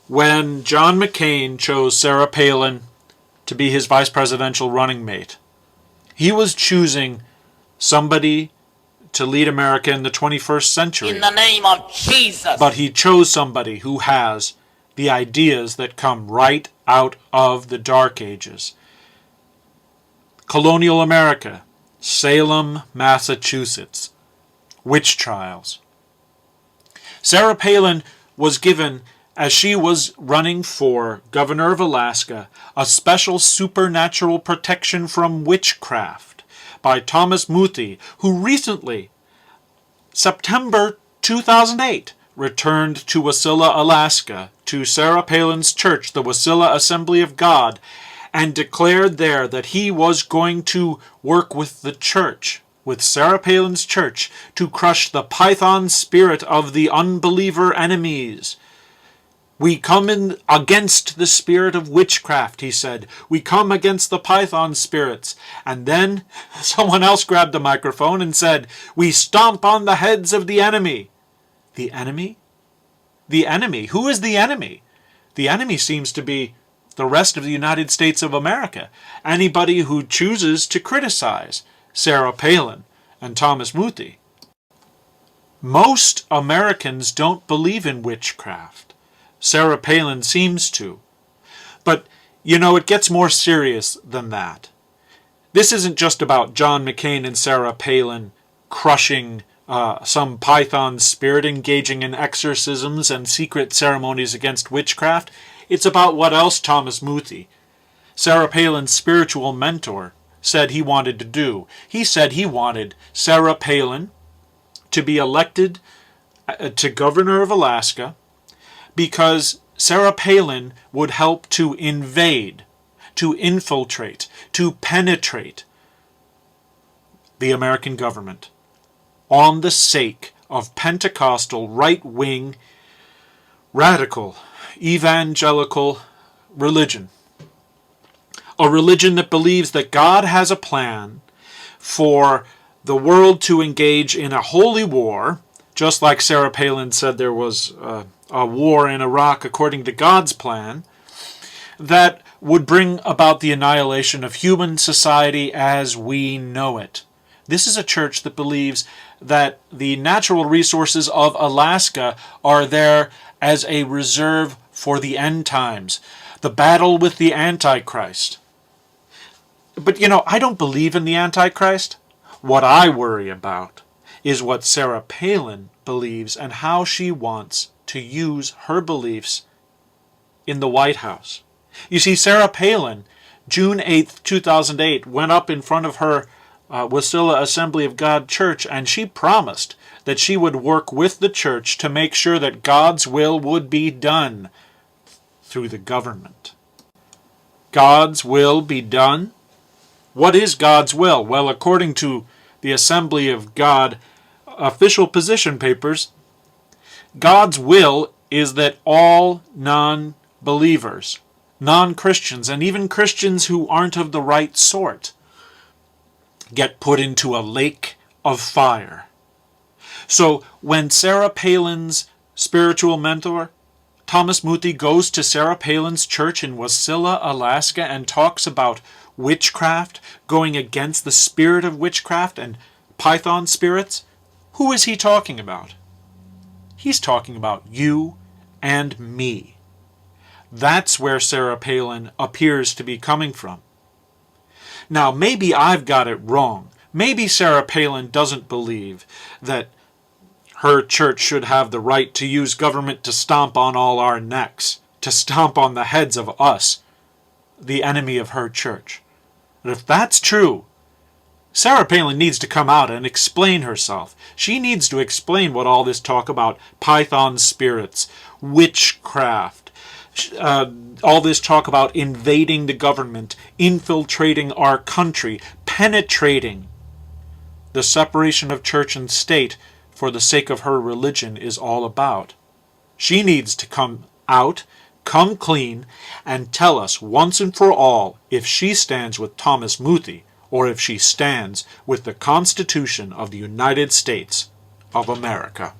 when John McCain chose Sarah Palin to be his vice presidential running mate, he was choosing somebody to lead America in the 21st century. In the name of Jesus. But he chose somebody who has the ideas that come right out of the Dark Ages. Colonial America, Salem, Massachusetts, witch trials. Sarah Palin was given, as she was running for governor of Alaska, a special supernatural protection from witchcraft by Thomas Muthi, who recently, September 2008, returned to Wasilla, Alaska, to Sarah Palin's church, the Wasilla Assembly of God, and declared there that he was going to work with the church, with Sarah Palin's church, to crush the python spirit of the unbeliever enemies. We come in against the spirit of witchcraft, he said. We come against the python spirits. And then someone else grabbed the microphone and said, we stomp on the heads of the enemy. The enemy? The enemy? Who is the enemy? The enemy seems to be the rest of the United States of America. Anybody who chooses to criticize Sarah Palin and Thomas Muthi. Most Americans don't believe in witchcraft. Sarah Palin seems to. But, you know, it gets more serious than that. This isn't just about John McCain and Sarah Palin crushing some python spirit, engaging in exorcisms and secret ceremonies against witchcraft. It's about what else Thomas Muthi, Sarah Palin's spiritual mentor, said he wanted to do. He said he wanted Sarah Palin to be elected to governor of Alaska because Sarah Palin would help to invade, to infiltrate, to penetrate the American government on the sake of Pentecostal, right-wing, radical, evangelical religion. A religion that believes that God has a plan for the world to engage in a holy war, just like Sarah Palin said there was a war in Iraq according to God's plan, that would bring about the annihilation of human society as we know it. This is a church that believes that the natural resources of Alaska are there as a reserve for the end times, the battle with the Antichrist. But, you know, I don't believe in the Antichrist. What I worry about is what Sarah Palin believes and how she wants to use her beliefs in the White House. You see, Sarah Palin, June 8th, 2008, went up in front of her Wasilla Assembly of God church, and she promised that she would work with the church to make sure that God's will would be done through the government. God's will be done? What is God's will? Well, according to the Assembly of God official position papers, God's will is that all non-believers, non-Christians, and even Christians who aren't of the right sort, get put into a lake of fire. So when Sarah Palin's spiritual mentor, Thomas Muthi, goes to Sarah Palin's church in Wasilla, Alaska, and talks about witchcraft, going against the spirit of witchcraft and python spirits, who is he talking about? He's talking about you and me. That's where Sarah Palin appears to be coming from. Now, maybe I've got it wrong. Maybe Sarah Palin doesn't believe that her church should have the right to use government to stomp on all our necks, to stomp on the heads of us, the enemy of her church. But if that's true, Sarah Palin needs to come out and explain herself. She needs to explain what all this talk about python spirits, witchcraft, all this talk about invading the government, infiltrating our country, penetrating the separation of church and state for the sake of her religion is all about. She needs to come out, come clean, and tell us once and for all if she stands with Thomas Muthi or if she stands with the Constitution of the United States of America.